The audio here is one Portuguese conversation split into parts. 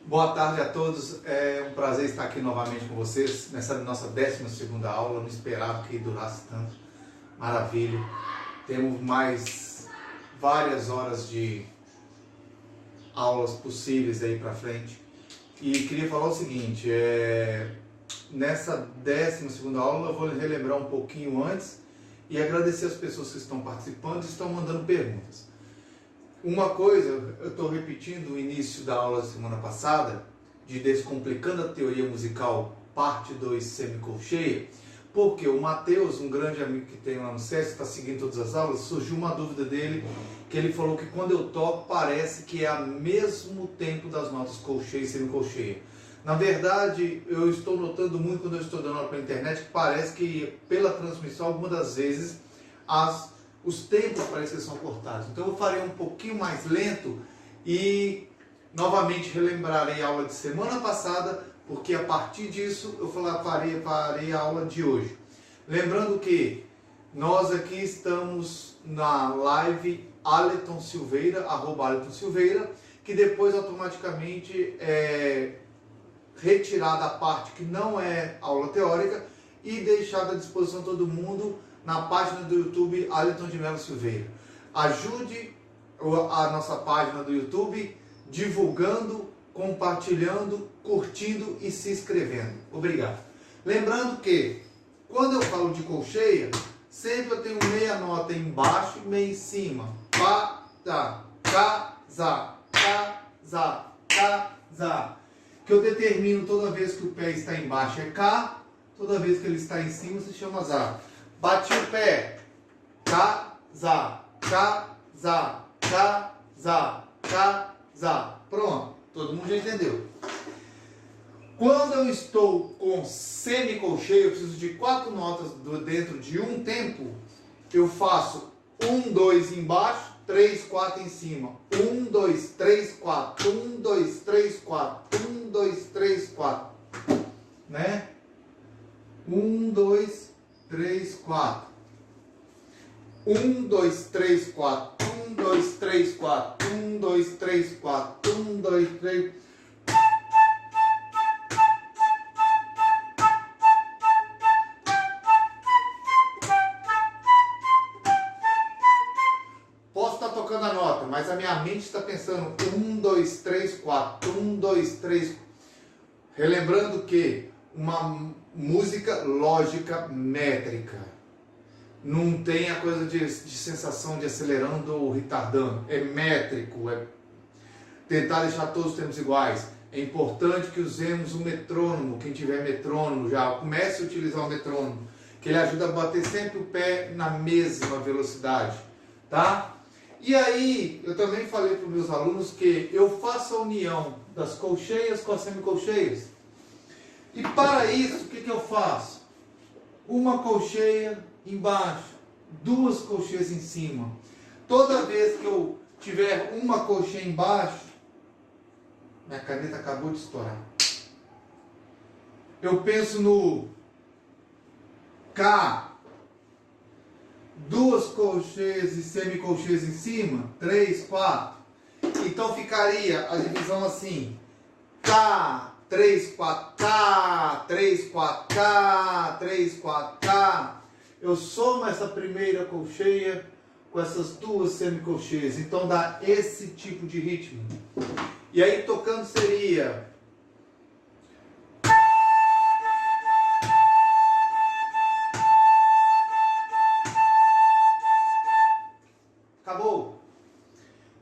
Boa tarde a todos, é um prazer estar aqui novamente com vocês nessa nossa 12ª aula. Não esperava que durasse tanto, maravilha. Temos mais várias horas de aulas possíveis aí para frente. E queria falar o seguinte, nessa 12ª aula eu vou relembrar um pouquinho antes e agradecer as pessoas que estão participando e estão mandando perguntas. Uma coisa, eu estou repetindo o início da aula da semana passada, de Descomplicando a Teoria Musical, parte 2, semicolcheia, porque o Matheus, um grande amigo que tem lá no SESC, está seguindo todas as aulas, surgiu uma dúvida dele, que ele falou que quando eu toco parece que é ao mesmo tempo das notas colcheia e semicolcheia. Na verdade, eu estou notando muito quando eu estou dando aula pela internet, que parece que pela transmissão, algumas das vezes, os tempos parece que são cortados. Então eu farei um pouquinho mais lento e novamente relembrarei a aula de semana passada, porque a partir disso eu farei a aula de hoje. Lembrando que nós aqui estamos na live Aleton Silveira, @Aleton Silveira, que depois automaticamente é retirada a parte que não é aula teórica e deixada à disposição de todo mundo na página do YouTube Aleton de Mello Silveira. Ajude a nossa página do YouTube divulgando, compartilhando, curtindo e se inscrevendo. Obrigado. Lembrando que quando eu falo de colcheia, sempre eu tenho meia nota embaixo e meia em cima. Pá, tá, cá, zá, cá, zá, cá, zá. Que eu determino toda vez que o pé está embaixo é cá, toda vez que ele está em cima se chama zá. Bati o pé, cá, zá, cá, zá, cá, zá, cá, zá. Pronto, todo mundo já entendeu. Quando eu estou com semicolcheia, eu preciso de 4 notas dentro de um tempo. Eu faço 1, 2 embaixo, 3, 4 em cima. 1, 2, 3, 4. 1, 2, 3, 4. 1, 2, 3, 4. Né? 1, 2, 3, 4. 1, 2, 3, 4. 1, 2, 3, 4. 1, 2, 3, 4. 1, 2, 3. Posso estar tocando a nota, mas a minha mente está pensando 1, 2, 3, 4. 1, 2, 3. Relembrando que uma música lógica métrica. Não tem a coisa de sensação de acelerando ou retardando. É métrico, é tentar deixar todos os tempos iguais. É importante que usemos o metrônomo. Quem tiver metrônomo já comece a utilizar o metrônomo, que ele ajuda a bater sempre o pé na mesma velocidade, tá? E aí, eu também falei para os meus alunos que eu faço a união das colcheias com as semicolcheias. E para isso, o que eu faço? Uma colcheia embaixo, 2 colcheias em cima. Toda vez que eu tiver uma colcheia embaixo, minha caneta acabou de estourar. Eu penso no K, 2 colcheias e semicolcheias em cima, 3, 4. Então ficaria a divisão assim: K, 3, 4, K, 3, 4, K, 3, 4, K. Eu somo essa primeira colcheia com essas 2 semicolcheias. Então dá esse tipo de ritmo. E aí tocando seria... Acabou.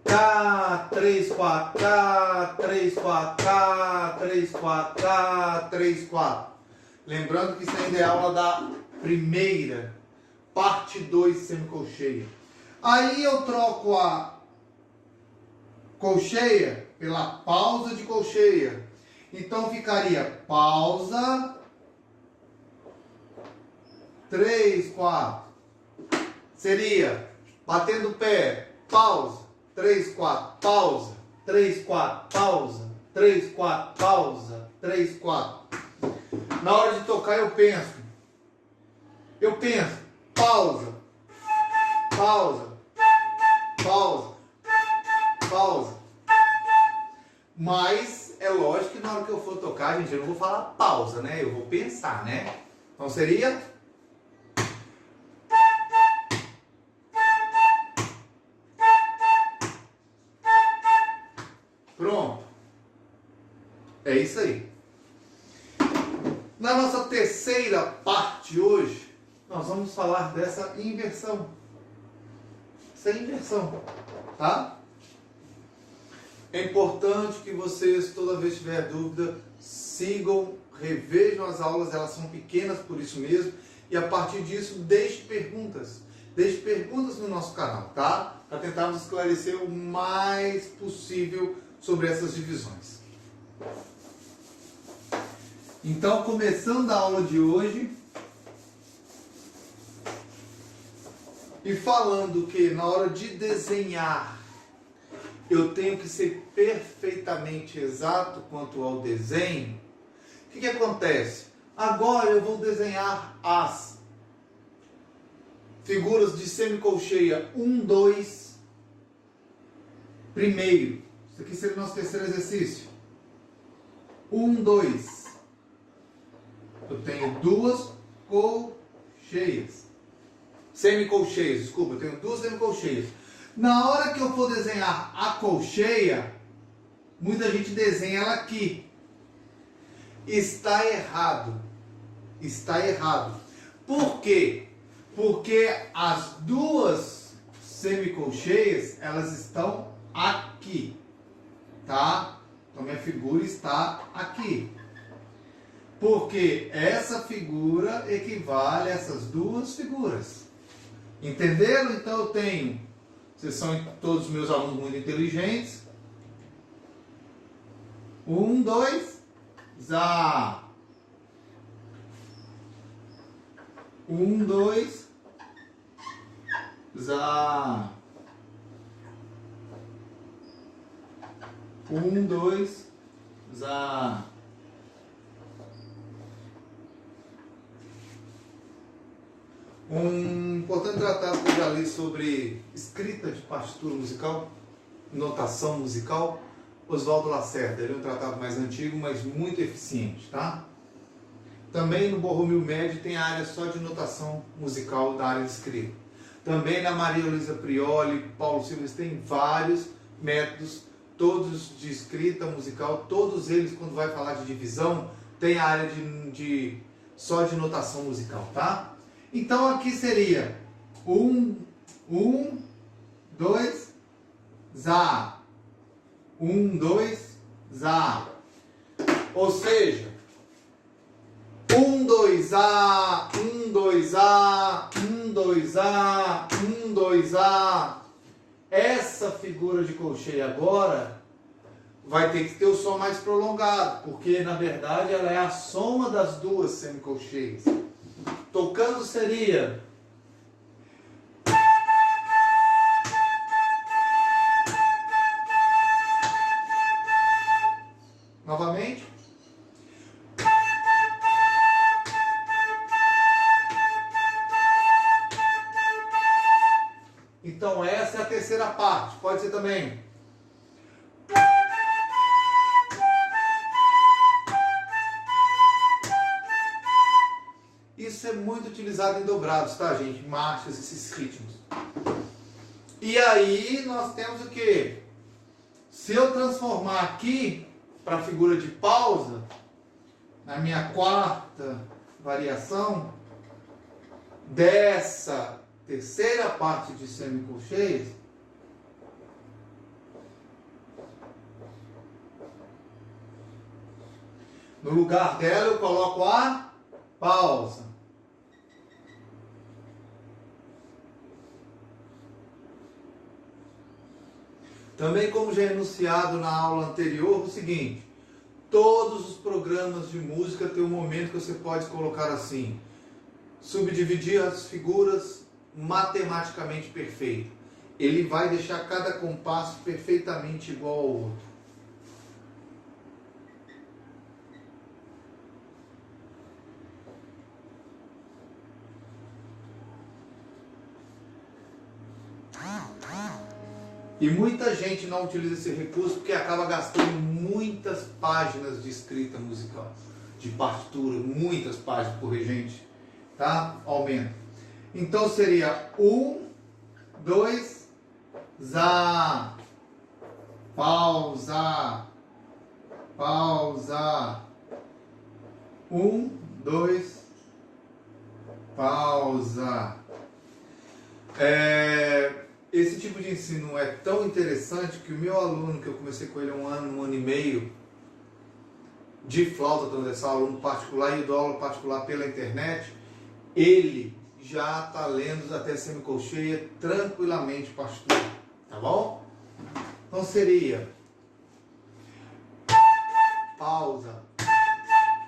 K, 3, 4, K, 3, 4, K, 3, 4, K, 3, 4. Lembrando que isso ainda é aula da primeira, parte 2, semicolcheia. Aí eu troco a colcheia pela pausa de colcheia. Então ficaria pausa, 3, 4. Seria batendo o pé, pausa, 3, 4, pausa, 3, 4, pausa, 3, 4, pausa, 3, 4. Na hora de tocar eu penso, pausa, pausa, pausa, pausa. Mas é lógico que na hora que eu for tocar, gente, eu não vou falar pausa, né? Eu vou pensar, né? Então seria... Pronto. É isso aí. Na nossa terceira parte hoje, nós vamos falar dessa inversão. Essa inversão, tá? É importante que vocês, toda vez que tiver dúvida, sigam, revejam as aulas, elas são pequenas por isso mesmo, e a partir disso, deixe perguntas. Deixe perguntas no nosso canal, tá? Para tentarmos esclarecer o mais possível sobre essas divisões. Então, começando a aula de hoje, e falando que na hora de desenhar, eu tenho que ser perfeitamente exato quanto ao desenho, o que acontece? Agora eu vou desenhar as figuras de semicolcheia 1, 2, primeiro. Isso aqui seria o nosso terceiro exercício. 1, 2. Eu tenho duas colcheias. Semicolcheias, desculpa, eu tenho duas semicolcheias. Na hora que eu for desenhar a colcheia, muita gente desenha ela aqui. Está errado. Está errado. Por quê? Porque as duas semicolcheias, elas estão aqui. Tá? Então minha figura está aqui. Porque essa figura equivale a essas duas figuras. Entenderam? Então eu tenho, vocês são todos meus alunos muito inteligentes. 1, 2, za. 1, 2, za. 1, 2, za. Um importante tratado que eu já li sobre escrita de partitura musical, notação musical, Oswaldo Lacerda. Ele é um tratado mais antigo, mas muito eficiente, tá? Também no Borromeo Médio tem a área só de notação musical da área de escrita. Também na Maria Luísa Prioli, Paulo Silva, tem vários métodos, todos de escrita musical, todos eles, quando vai falar de divisão, tem a área só de notação musical, tá? Então aqui seria 1, 2, za. 1, 2, za. Ou seja, 1, 2, a, 1, 2, a, 1, 2, a, 1, 2, a. Essa figura de colcheia agora vai ter que ter o som mais prolongado, porque na verdade ela é a soma das duas semicolcheias. Tocando seria... Novamente. Então essa é a terceira parte. Pode ser também. Isso é muito utilizado em dobrados, tá, gente? Marchas, esses ritmos. E aí nós temos o quê? Se eu transformar aqui para a figura de pausa, na minha quarta variação dessa terceira parte de semicolcheias, no lugar dela eu coloco a pausa. Também, como já enunciado na aula anterior, o seguinte: todos os programas de música têm um momento que você pode colocar assim, subdividir as figuras matematicamente perfeito. Ele vai deixar cada compasso perfeitamente igual ao outro. E muita gente não utiliza esse recurso porque acaba gastando muitas páginas de escrita musical, de partitura, muitas páginas por regente, tá? Aumenta. Então seria 1, 2, za, pausa, pausa, 1, 2, pausa. Esse tipo de ensino é tão interessante que o meu aluno, que eu comecei com ele há um ano e meio, de flauta transversal, aluno particular, e dou aula particular pela internet, ele já está lendo até semicolcheia tranquilamente partitura, tá bom? Então seria pausa,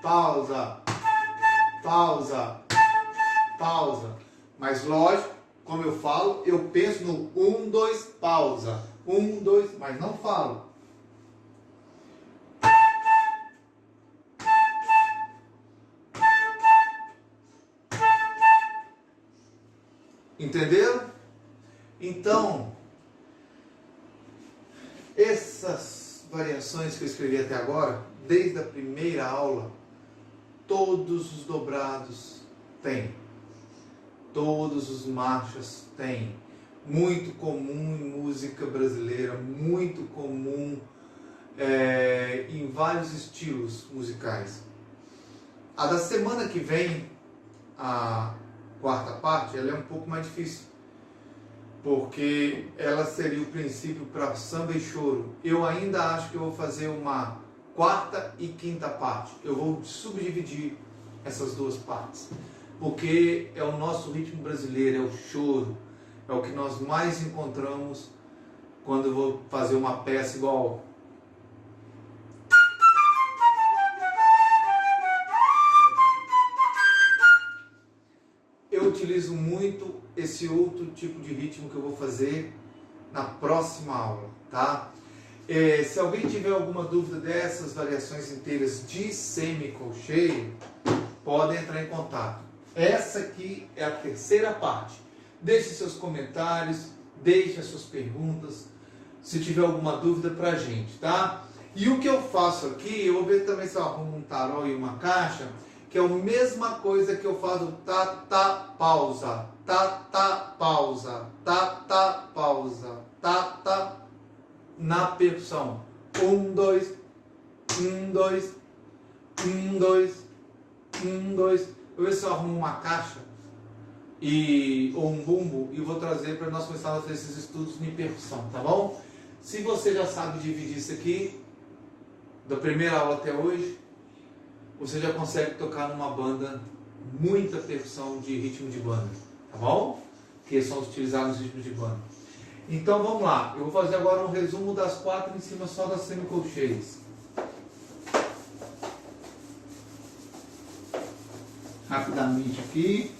pausa, pausa, pausa. Mas lógico, como eu falo, eu penso no 1, 2, pausa. 1, 2, mas não falo. Entenderam? Então, essas variações que eu escrevi até agora, desde a primeira aula, todos os dobrados têm. Todos os marchas têm. Muito comum em música brasileira, muito comum em vários estilos musicais. A da semana que vem, a quarta parte, ela é um pouco mais difícil, porque ela seria o princípio para samba e choro. Eu ainda acho que eu vou fazer uma quarta e quinta parte. Eu vou subdividir essas duas partes, porque é o nosso ritmo brasileiro, é o choro, é o que nós mais encontramos quando eu vou fazer uma peça igual. Eu utilizo muito esse outro tipo de ritmo que eu vou fazer na próxima aula, tá? Se alguém tiver alguma dúvida dessas variações inteiras de semicolcheia, podem entrar em contato. Essa aqui é a terceira parte. Deixe seus comentários, deixe as suas perguntas, se tiver alguma dúvida pra gente, tá? E o que eu faço aqui, eu vou ver também se eu arrumo um tarol e uma caixa, que é a mesma coisa que eu faço tá, tá, pausa, tá, tá, pausa, tá, tá, pausa, tá, tá, na percussão. 1, 2, 1, 2, 1, 2, 1, 2. Eu vou ver se eu arrumo uma caixa ou um bumbo e vou trazer para nós começarmos a fazer esses estudos de percussão, tá bom? Se você já sabe dividir isso aqui, da primeira aula até hoje, você já consegue tocar numa banda muita percussão de ritmo de banda, tá bom? Que são utilizados nos ritmos de banda. Então vamos lá, eu vou fazer agora um resumo das 4 em cima só das semicolcheias. Rapidamente aqui.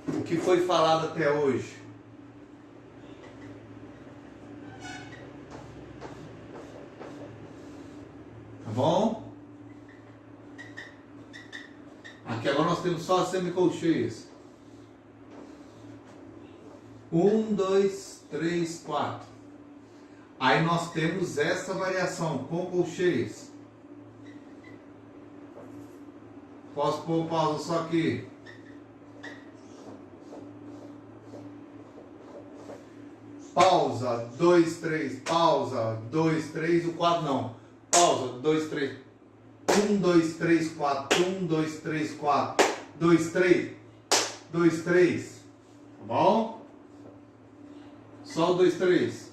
O que foi falado até hoje? Tá bom? Aqui agora nós temos só as semicolcheias. 1, 2, 3, 4. Aí nós temos essa variação com colcheias. Posso pôr pausa só aqui. Pausa, 2, 3, pausa, 2, 3, o 4 não. Pausa, 2, 3. 1, 2, 3, 4. 1, 2, 3, 4. 2, 3. 2, 3. Tá bom? Só o 2, 3.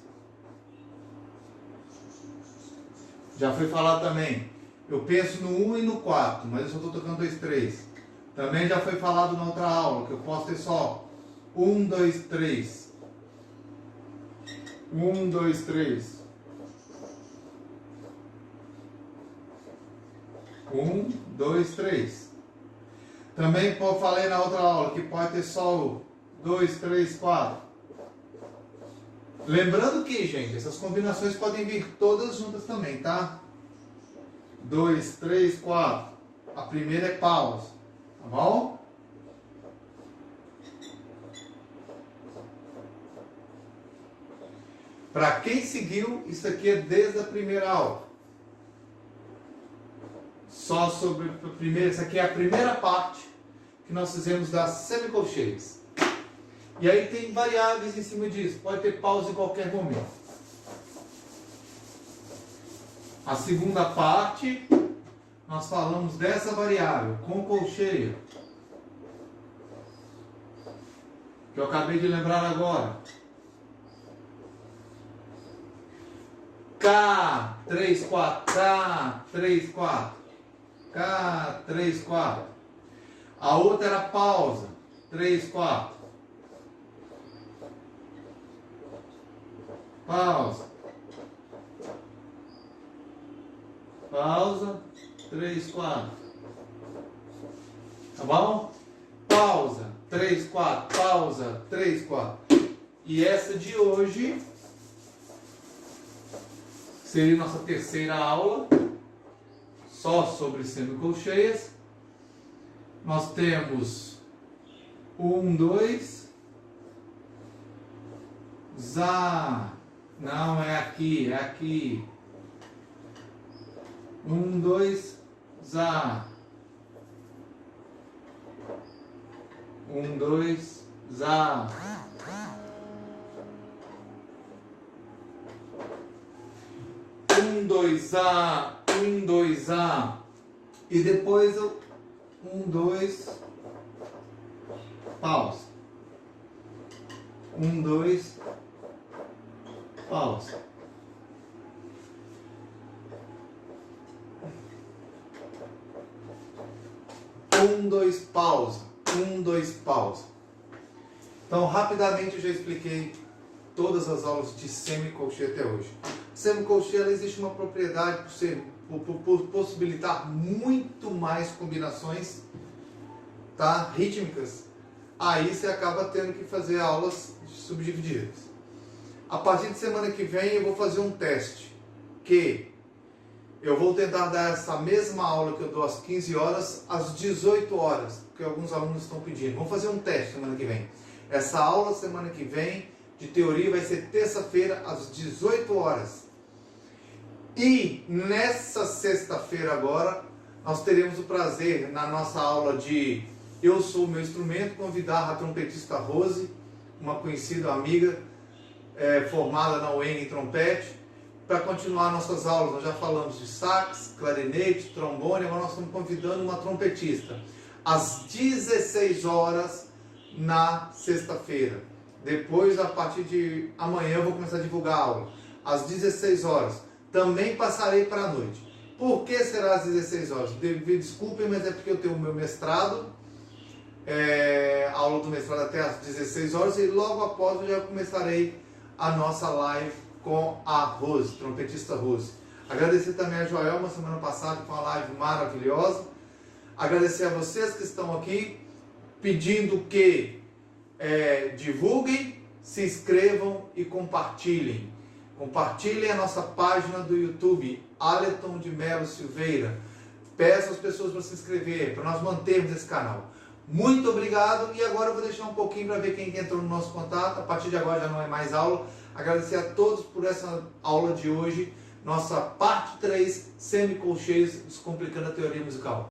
Já foi falado também. Eu penso no 1 e no 4, mas eu só estou tocando 2, 3. Também já foi falado na outra aula, que eu posso ter só 1, 2, 3. 1, 2, 3. 1, 2, 3. Também falei na outra aula que pode ter só o 2, 3, 4. Lembrando que, gente, essas combinações podem vir todas juntas também, tá? 2, 3, 4. A primeira é pausa, tá bom? Para quem seguiu, isso aqui é desde a primeira aula. Só sobre a primeira, isso aqui é a primeira parte que nós fizemos das semicolcheias. E aí tem variáveis em cima disso, pode ter pausa em qualquer momento. A segunda parte, nós falamos dessa variável, com colcheia, que eu acabei de lembrar agora. K3, 4, K3, 4, K3, 4. A outra era pausa, 3, 4. Pausa. Pausa, 3, 4. Tá bom? Pausa, 3, 4. Pausa, 3, 4. E essa de hoje seria nossa terceira aula, só sobre semicolcheias. Nós temos 1, 2, Zá. Não, é aqui, é aqui. 1, 2, Zá. 1, 2, Zá. 1, 2, A, 1, 2, A. E depois eu 1, 2, pausa. 1, 2, pausa. 1, 2, pausa. 1, 2, pausa. Então, rapidamente eu já expliquei todas as aulas de semicolcheia até hoje. Semicolcheia, ela existe uma propriedade por possibilitar muito mais combinações, tá, rítmicas. Aí você acaba tendo que fazer aulas subdivididas. A partir de semana que vem eu vou fazer um teste, que eu vou tentar dar essa mesma aula que eu dou às 15 horas, às 18 horas, porque alguns alunos estão pedindo. Vamos fazer um teste semana que vem. Essa aula semana que vem de teoria vai ser terça-feira às 18 horas. E nessa sexta-feira agora, nós teremos o prazer, na nossa aula de Eu Sou o Meu Instrumento, convidar a trompetista Rose, uma conhecida amiga, formada na UEM em trompete, para continuar nossas aulas. Nós já falamos de sax, clarinete, trombone, agora nós estamos convidando uma trompetista. Às 16 horas na sexta-feira. Depois, a partir de amanhã, eu vou começar a divulgar a aula. Às 16 horas. Também passarei para a noite. Por que será às 16 horas? Desculpem, mas é porque eu tenho o meu mestrado, a aula do mestrado até às 16 horas, e logo após eu já começarei a nossa live com a Rose, trompetista Rose. Agradecer também a Joelma, semana passada, com uma live maravilhosa. Agradecer a vocês que estão aqui, pedindo que divulguem, se inscrevam e compartilhem. Compartilhem a nossa página do YouTube, Aleton de Melo Silveira. Peço às pessoas para se inscrever, para nós mantermos esse canal. Muito obrigado, e agora eu vou deixar um pouquinho para ver quem entrou no nosso contato. A partir de agora já não é mais aula. Agradecer a todos por essa aula de hoje, nossa parte 3, semicolcheias, descomplicando a teoria musical.